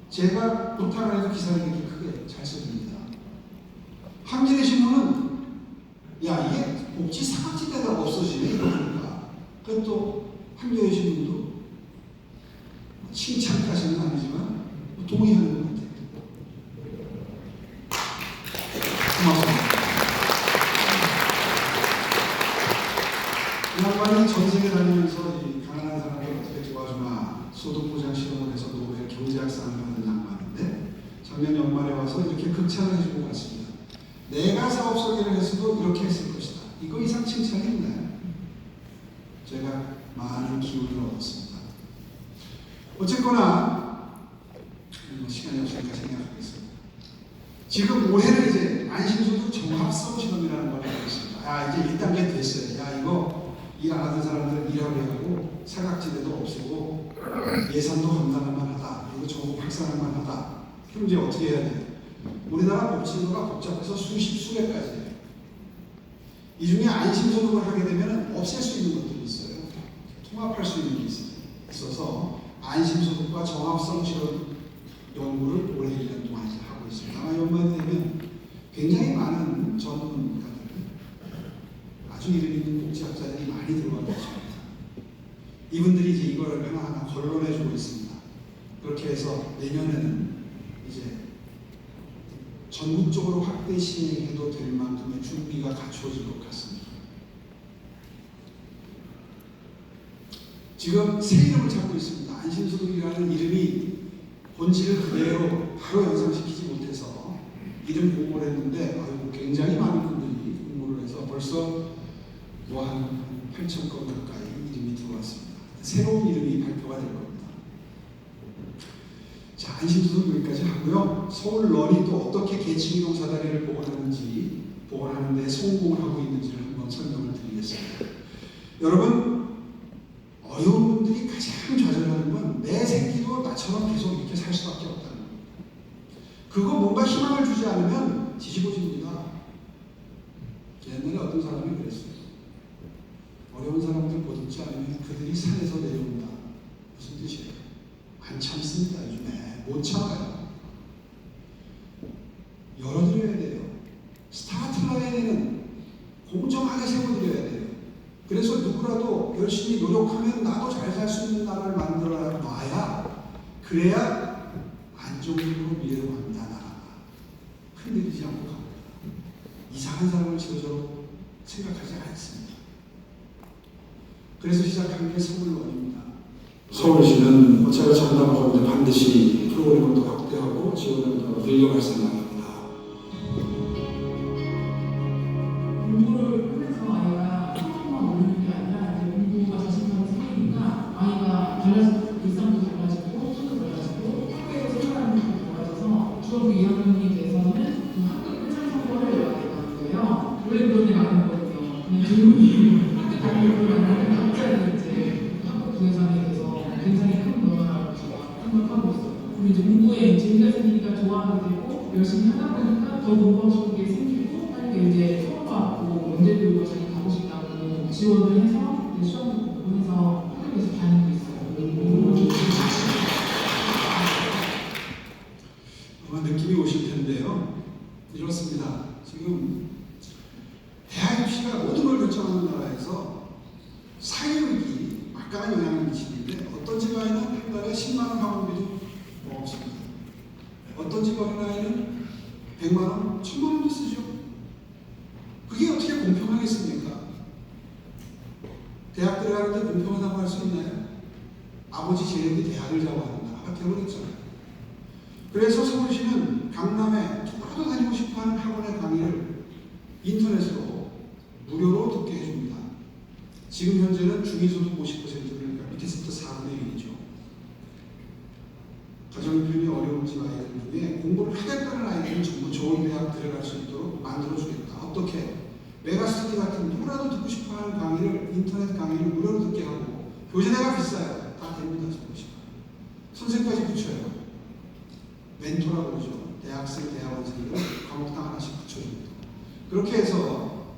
제가 부탁을 해도 기사를 이렇게 크게 잘 써줍니다. 한겨레 신문은 야, 이게 복지 사각지대가 없어지네 이러니까. 그것도 한겨레 신문도 칭찬까지는 아니지만 동의하는 것 같아요. 고맙습니다. 이 양반이 전 세계 다니면서 이 가난한 사람을 어떻게 도와주나 소득보장 실험을 해서 노벨 경제학상을 받은 양반인데 작년 연말에 와서 이렇게 극찬을 해주고 갔습니다. 내가 사업 설계를 했어도 이렇게 했을 것이다. 이거 이상 칭찬이 있나요? 제가 많은 기운을 얻었습니다. 어쨌거나 시간이 없으니까 생각하겠습니다. 지금 올해는 이제 안심소득 종합성 실험이라는 걸 하고 있습니다. 아, 이제 1단계 됐어요. 야, 이거 일 안 하던 사람들 일하게 하고 사각지대도 없애고 예산도 감당할 만하다. 그리고 전국 확산할 만하다. 그럼 이제 어떻게 해야 돼요? 우리나라 복지제도가 복잡해서 수백 가지예요. 이 중에 안심소득을 하게 되면 없앨 수 있는 것들이 있어요. 통합할 수 있는 게 있어서 안심소득과 종합성 실험 연구를 올해 1년 동안 하고 있습니다. 아마 연말이 되면 굉장히 많은 전문가들, 아주 이름 있는 복지학자들이 많이 들어와 계십니다. 이분들이 이제 이걸 하나하나 거론해주고 있습니다. 그렇게 해서 내년에는 이제 전국적으로 확대 시행해도 될 만큼의 준비가 갖추어질 것 같습니다. 지금 새 이름을 찾고 있습니다. 안심소득이라는 이름이 본질을 그대로 바로 연상시키지 못해서 이름 공모를 했는데 굉장히 많은 분들이 공모를 해서 벌써 한 8,000건 가까이 이름이 들어왔습니다. 새로운 이름이 발표가 될 겁니다. 자, 안심소득 여기까지 하고요. 서울런이 또 어떻게 계층이동 사다리를 복원하는 데 성공을 하고 있는지를 한번 설명을 드리겠습니다. 여러분, 어려운 분들이 가장 좌절하는 건 내 새끼도 나처럼 계속 이렇게 살 수밖에 없다는 거예요. 그거 뭔가 희망을 주지 않으면 뒤집어집니다. 옛날에 어떤 사람이 그랬어요. 어려운 사람들 보듬지 않으면 그들이 산에서 내려온다. 무슨 뜻이에요? 안 참습니다. 요즘에 못 참아요. 열어드려야 돼요. 스타트 라인에는 공정하게 세워드려야 돼요. 그래서 누구라도 열심히 노력하면 나도 잘 살 수 있는 나라를 만들어 놔야, 그래야 안정적으로 미래로 갑니다. 나라가 흔들리지 않고 갑니다. 이상한 사람을 저도 생각하지 않습니다. 그래서 시작한 게 서울론입니다. 서울시는 어차피 장담하고 있는데 반드시 프로그램을 더 확대하고 지원을 더 늘려갈 생각입니다. 공부를 하면서 아이가 성적만 오르는 게 아니라 이제 공부가 자신감이 생기니까 아이가 달라지고 일상도 달라지고 소도 달라지고 학교에서 생활하는 것도 달라져서 중학교 2학년이 돼서는 그 학교 끝장 선거를 나가게 되는 거예요. 원래 그런 애가 아니거든요. 그냥 조용히 학교 다니고 나면 갑자기 이제 학교 부회장이 돼서 굉장히 큰 변화라고 제가 생각하고 있어요. 그리고 이제 공부에 재미가 생기니까 좋아하게 되고 열심히 하다 보니까 더 공부하고 싶은 게 생기고 하니까 이제 서울과학고 연대교육을 자기 가고 싶다고 지원을 해서 이제 시험도 보고 해서 학교에서 다니고 있어요. 아마 느낌이 오실 텐데요. 이렇습니다. 지금 대학 입시가 모든 걸 결정하는 나라에서 사교육이 막강한 영향을 미치는데, 어떤 집 아이는 한 달에 10만 원 학원비도 없습니다. 어떤 집 어린아이는 100만 원, 1000만 원도 쓰죠. 그게 어떻게 공평하겠습니까? 대학 들어가는데 공평하다고 할 수 있나요? 아버지 재력이 대학을 잡아야 나라가 되어버렸잖아요. 그래서 서울시는 강남에 누구라도 다니고 싶어하는 학원의 강의를 인터넷으로 무료로 듣게 해줍니다. 지금 현재는 중위소득 50%를, 그러니까 밑에서부터 4분의 1이죠. 가정형편이 어려운 집 아이들 중에 공부를 하겠다는 아이들은 전부 좋은 대학 들어갈 수 있도록 만들어주겠다. 어떻게? 메가스터디 같은 누구라도 듣고 싶어하는 강의를, 인터넷 강의를 무료로 듣게 하고, 교재대가 비싸요. 다 됩니다. 선생까지 붙여요. 멘토라고 그러죠. 대학생, 대학원생들은 과목당 하나씩 붙여줍니다. 그렇게 해서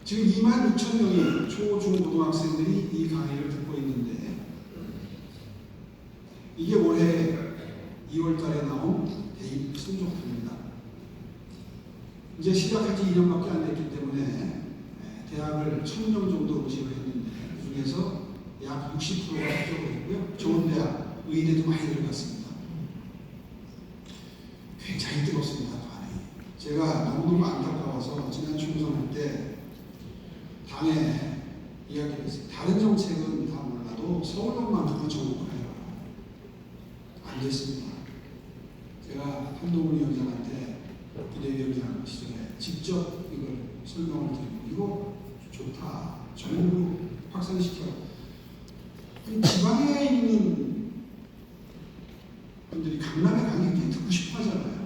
지금 26,000명이 초, 중, 고등학생들이 이 강의를 듣고 있는데, 이게 올해 2월 달에 나온 대입 성적표입니다. 이제 시작한 지 2년밖에 안 됐기 때문에 대학을 1,000명 정도 의식을 했는데, 그 중에서 약 60%가 합격을 했고요. 좋은 대학, 의대도 많이 들어갔습니다. 굉장히 뜨겁습니다. 반응이. 제가 너무너무 안타까워서 지난 총선할 때 당에 이야기했어요. 다른 정책은 다 몰라도 서울론만큼은 정복해라. 안 됐습니다. 제가 한동훈 위원장한테 비대위원장 시절에 직접 이걸 설명을 드리고, 이거 좋다. 전국으로 확산시켜. 지방에 있는 분들이 강남에 강의 굉장히 듣고 싶어 하잖아요.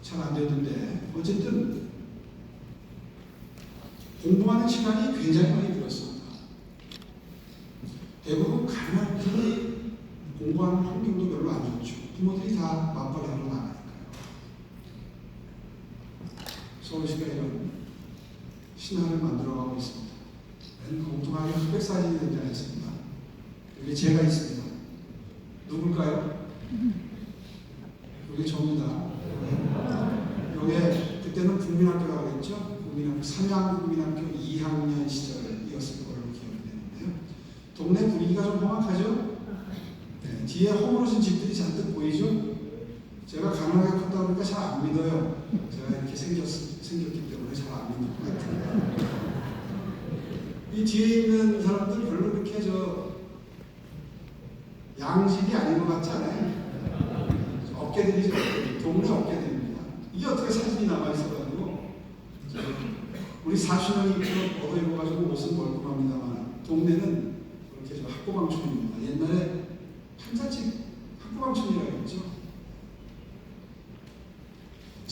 잘 안 되는데, 어쨌든 공부하는 시간이 굉장히 많이 들었습니다. 대부분 가난한 분들이 공부하는 환경도 별로 안 좋죠. 부모들이 다 맞벌이 하러 나가니까요. 서울시가 이런 신화를 만들어가고 있습니다. 엉뚱하게 흑백 사진이 등장했습니다. 여기 제가 있습니다. 누굴까요? 여기 저입니다. 여기 그때는 국민학교라고 했죠. 국민학교, 삼양국민학교 2학년 시절이었을 걸로 기억이 되는데요. 동네 분위기가 좀 험악하죠? 네, 뒤에 허물어진 집들이 잔뜩 보이죠? 제가 가난하게 컸다 보니까 잘 안 믿어요. 제가 이렇게 생겼기 때문에 잘 안 믿는 것 같아요. 이 뒤에 있는 사람들 별로 그렇게 양식이 아닌 것 같지 않아요? 어깨들이죠. 동네 어깨들입니다. 이게 어떻게 사진이 남아있어가지고, 우리 사촌형이 얻어 입어가지고 옷은 멀끔합니다만, 동네는 그렇게 학고방촌입니다. 옛날에 판자집 학고방촌이라고 했죠.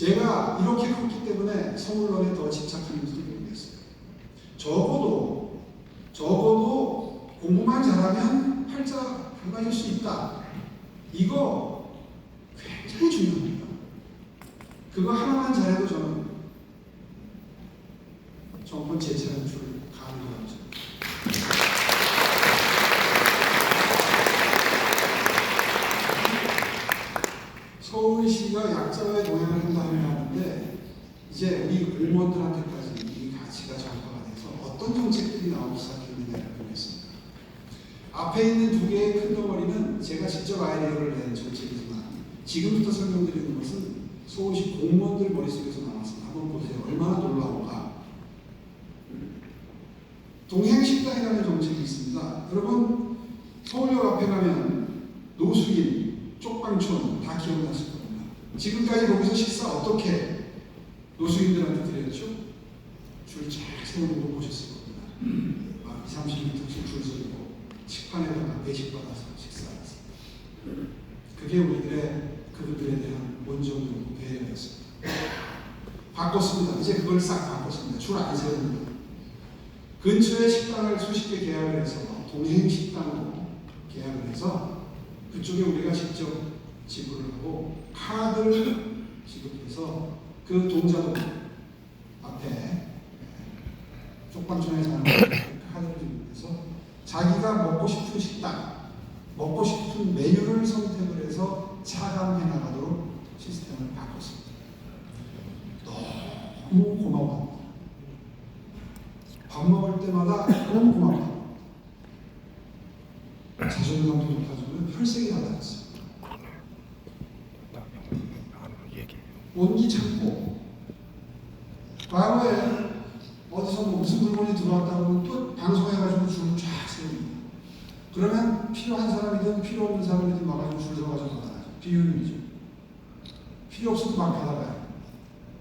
제가 이렇게 컸기 때문에 서울론에 더 집착하는지도 모르겠어요. 적어도 공부만 잘하면 팔자 밝아질 수 있다. 이거 굉장히 중요합니다. 그거 하나만 잘해도 저는 정권 재창출 가능하다고 생각합니다. 서울시가 약자의 동행을 한다면 하는데 이제 우리 공무원들한테까지 이 가치가 전파가 돼서 어떤 정책들이 나오기 시작했느냐를 보겠습니다. 앞에 있는 두 개의 큰 덩어리는 제가 직접 아이디어를 낸 정책이지만 지금부터 설명드리는 것은 서울시 공무원들 머릿속에서 나왔습니다. 한번 보세요. 얼마나 놀라운가. 동행식당이라는 정책이 있습니다. 여러분 서울역 앞에 가면 노숙인, 쪽방촌 다 기억나실 겁니다. 지금까지 거기서 식사 어떻게 노숙인들한테 드렸죠? 줄 쫙 세우는 거 보셨을 겁니다. 막 20-30m씩 줄 서고 식판에다가 배식 받아서 식사했습니다. 그게 그분들에 대한 온정이고 배려였습니다. 바꿨습니다. 이제 그걸 싹 바꿨습니다. 줄 안 세웁니다. 근처에 식당을 수십 개 계약을 해서 동행식당으로 계약을 해서 그쪽에 우리가 직접 지불을 하고 카드를 지급해서 그 동자동 앞에 쪽방촌에 사는 카드를 지급해서 자기가 먹고 싶은 식당, 먹고 싶은 메뉴를 선택을 해서 차감해 나가도록 시스템을 바꿨습니다. 너무 고마워합니다. 밥 먹을 때마다 너무 고마워합니다. 자존감도 높아지면 혈색이 달라졌어요. 온기 참고 과거에 어디서 무슨 물건이 들어왔다고 또 방송해가지고 줄을 쫙 세웁니다. 그러면 필요한 사람이든 필요 없는 사람이든 막아주고 줄 서가지고 받아가죠. 비윤리죠. 필요 없어도 막 받아가요.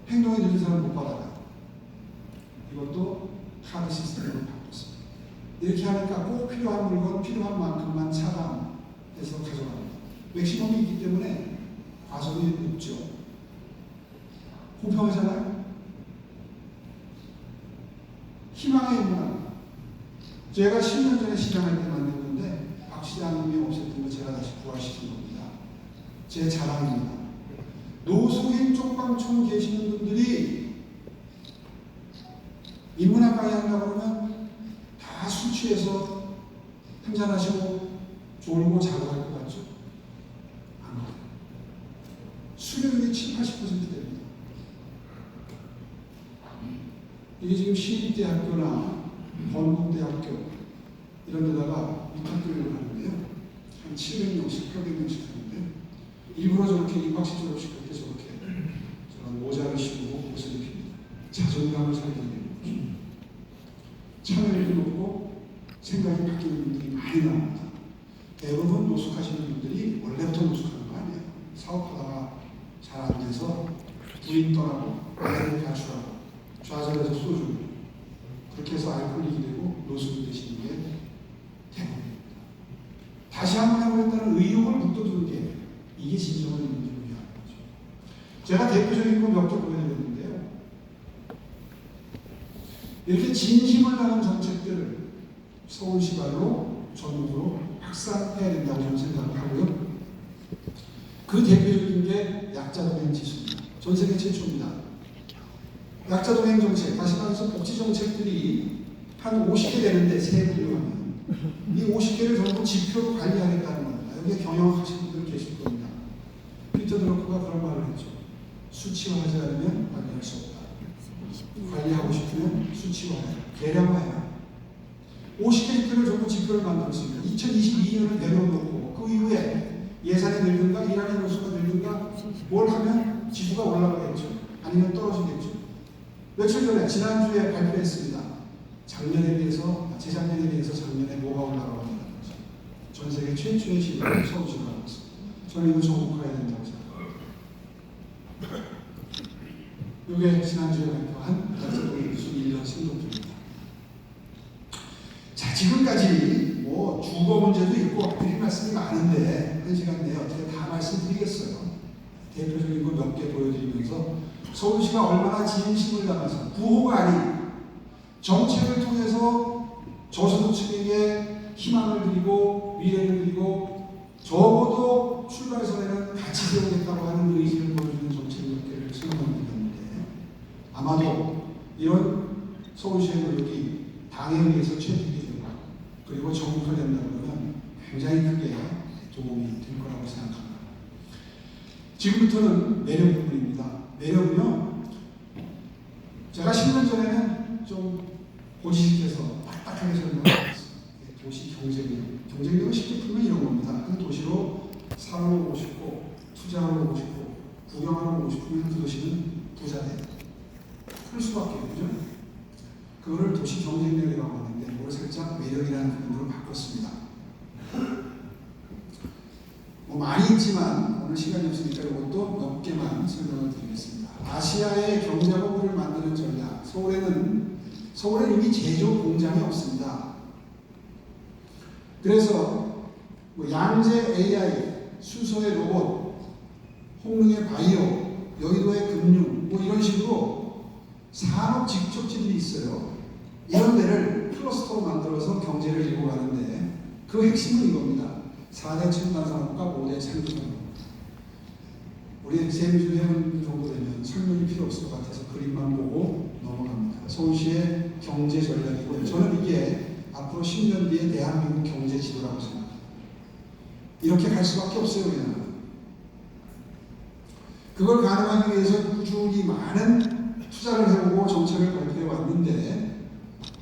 행동이 늦은 사람은 못 받아가요. 이것도 카드 시스템으로 바꿨습니다. 이렇게 하니까 꼭 필요한 물건 필요한 만큼만 차감해서 가져갑니다. 맥시멈이 있기 때문에 과속이 높죠. 공평하잖아요. 희망의 문화. 제가 10년 전에 시장할 때 만든 박 시장님이 없앴던 거 제가 다시 부활시킨 겁니다. 제 자랑입니다. 노숙인 쪽방촌 계시는 분들이 인문학 강의한다고 그러면 다 술 취해서 한잔하시고 졸고 자고 할 것 같죠? 안 그래요. 수료율이 70-80%됩니다. 이게 지금 시립대학교나 건국대학교 이런 데다가 위탁교육을 하는데요. 한 700명씩, 800명씩 하는데 일부러 저렇게 입학식 졸업식 그렇게 저렇게 저런 모자를 씌우고 옷을 입힙니다. 자존감을 살리는 거죠. 참여율이 높고 생각이 바뀌는 분들이 많이 나옵니다. 대부분 노숙하시는 분들이 원래부터 노숙하는 거 아니에요. 사업하다가 잘 안 돼서 부인 떠나고 아이를 가출하고 좌절해서 소주 그렇게 해서 알코올이 되고 노숙이 되시는 게 대부분입니다. 다시 한번 해보겠다는 의욕을 북돋우는 게 이게 진정한 민주주의 하는 거죠. 제가 대표적인 거 몇 개 보여드렸는데요. 이렇게 진심을 다한 정책들을 서울시발로 전국으로 확산해야 된다고 저는 생각을 하고요. 그 대표적인 게 약자동행 지수입니다. 전 세계 최초입니다. 약자동행 정책, 다시 말해서 복지 정책들이 한 50개 되는데 세 분류하면 이 50개를 전부 지표로 관리하겠다는 겁니다. 여기에 경영하신 분들 계실 겁니다. 피터 드러커가 그런 말을 했죠. 수치화하지 않으면 관리할 수 없다. 관리하고 싶으면 수치화해라. 계량화해라. 50개 지표를 전부 지표를 만들었습니다. 2022년을 내려놓고 그 이후에 예산이 늘든가 일하는 인수가 늘든가 뭘 하면 지수가 올라가겠죠. 아니면 떨어지겠죠. 며칠 전에 지난주에 발표했습니다. 작년에 비해서 재작년에 비해서 작년에 뭐가 올라가고 있는 거죠. 전 세계 최초의 시도를 서울시가 하고 있습니다. 저는 이거 정복해야 된다고 생각합니다. 이게 지난주에 발표한 약자동행 지수 1년 생존입니다. 자, 지금까지 뭐 주거 문제도 있고 드릴 말씀이 많은데 한 시간 내에 어떻게 다 말씀드리겠어요. 대표적인 거 몇 개 보여드리면서 서울시가 얼마나 진심을 담아서 구호가 아닌 정책을 통해서 저소득층에게 희망을 드리고 미래를 드리고 적어도 출발선에는 같이 세우겠다고 하는 의지를 보여주는 정책 몇 개를 생각합니다. 아마도 이런 서울시의 노력이 당에 의해서 채택이 되고 그리고 정부화된다면 굉장히 크게 도움이 될 거라고 생각합니다. 지금부터는 매력 부분입니다. 매력은요, 제가 10년 전에는 좀 고지식해서 딱딱하게 설명했습니다. 도시 경쟁력은 쉽게 풀면 이런 겁니다. 한 도시로 살아러 오고 싶고 투자하러 오고 싶고 구경하러 오고 싶으면 그 도시는 부자돼요. 풀 수밖에 없죠. 그거를 도시 경쟁력이라고 하는데 그걸 살짝 매력이라는 표현으로 바꿨습니다. 뭐 많이 있지만 오늘 시간이 없으니까 이것도 몇 개만 설명을 드리겠습니다. 아시아의 경제허브를 만드는 전략. 서울에는 이미 제조 공장이 없습니다. 그래서 뭐 양재 AI, 수서의 로봇, 홍릉의 바이오, 여의도의 금융 뭐 이런 식으로 산업 직접지들이 있어요. 이런 데를 클러스터로 만들어서 경제를 이루고 가는데 그 핵심은 이겁니다. 4대 첨단 산업과 5대 창조 산업. 우리 세미주 회원 정도 되면 설명이 필요 없을 것 같아서 그림만 보고 넘어갑니다. 서울시의 경제 전략이고요. 저는 이게 앞으로 10년 뒤에 대한민국 경제 지도라고 생각합니다. 이렇게 갈 수밖에 없어요. 그냥. 그걸 가능하기 위해서 꾸준히 많은 투자를 해오고 정책을 발표해 왔는데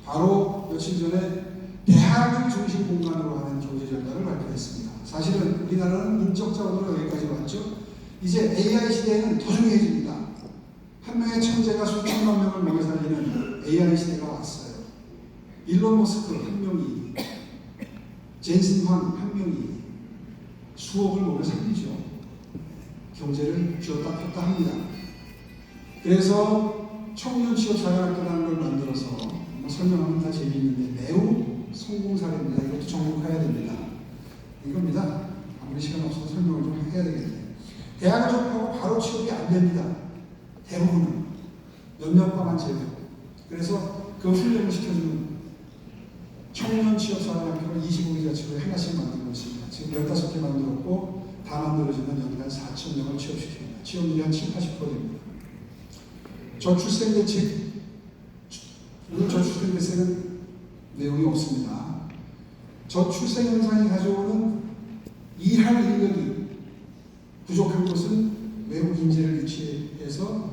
바로 며칠 전에 대학을 중심 공간으로 하는 경제 전략을 발표했습니다. 사실은 우리나라는 인적 자원으로 여기까지 왔죠. 이제 AI 시대에는 더 중요해집니다. 한 명의 천재가 수천만 명을 먹여 살리는 AI 시대가 왔어요. 일론 머스크 한 명이, 젠슨 황 한 명이 수억을 먹여 살리죠. 경제를 쥐었다 폈다 합니다. 그래서 청년 취업 자율학교라는 걸 만들어서 설명하면 다 재미있는데 매우 성공 사례입니다. 이것도 정복해야 됩니다. 이겁니다. 아무리 시간 없어서 설명을 좀 해야 되겠네요. 대학을 졸업하고 바로 취업이 안 됩니다. 대부분은 몇몇 과만 제외. 그래서 그 훈련을 시켜주는 청년 취업 자율학교를 25개 자치구에 하나씩 만들고 있습니다. 지금 15개 만들었고 다 만들어지면 연간 4,000명을 취업시킵니다. 취업률이 한 70~80% 됩니다. 저출생 대책, 오늘 저출생 대책은 내용이 없습니다. 저출생 현상이 가져오는 일할 인력이 부족한 것은 외국 인재를 유치해서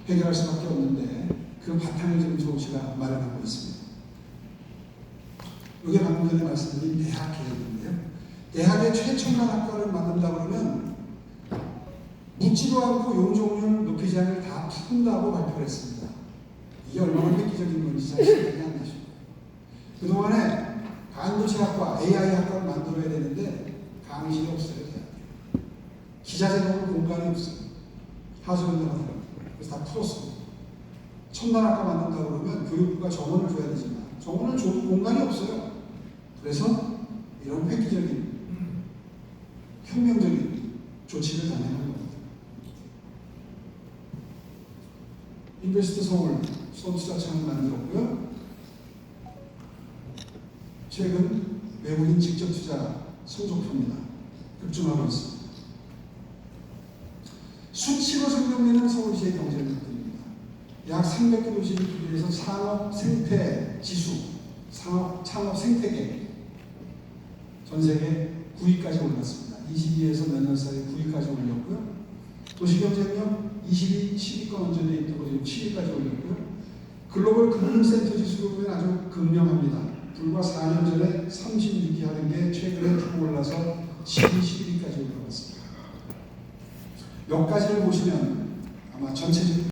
해결할 수밖에 없는데 그 바탕을 지금 서울시가 마련하고 있습니다. 이게 방금 전에 말씀드린 대학 계획인데요. 대학의 최첨단 학과를 만든다 그러면 묻지도 않고 용적률 높이지 않을 다 푼다고 발표를 했습니다. 이게 얼마나 획기적인 건지 잘 생각이 안 나죠. 그동안에 반도체학과, AI 학과를 만들어야 되는데 강의실이 없어요. 기자재 넣을 공간이 없어요. 하소연자가 들어요. 그래서 다 풀었습니다. 첨단학과 만든다 그러면 교육부가 정원을 줘야 되지만 정원을 줘도 공간이 없어요. 그래서 이런 획기적인 혁명적인 조치를 단행한 겁니다. 인베스트 서울 서울투자청을 만들었고요. 최근 외국인 직접 투자 성적표입니다. 급증하고 있습니다. 수치로 설명되는 서울시의 경제력들입니다. 약 300개 도시를 투자해서 산업 생태 지수, 창업 생태계 전 세계 9위까지 올랐습니다. 22에서 몇 년 사이에 9위까지 올렸고요. 도시경쟁력 22, 10위권 언저리에 있다고 지금 7위까지 올렸고요. 글로벌 금융센터 지수로 보면 아주 극명합니다. 불과 4년 전에 36위 하는 게 최근에 쭉 올라서 12, 11위까지 올라갔습니다. 몇 가지를 보시면 아마 전체적인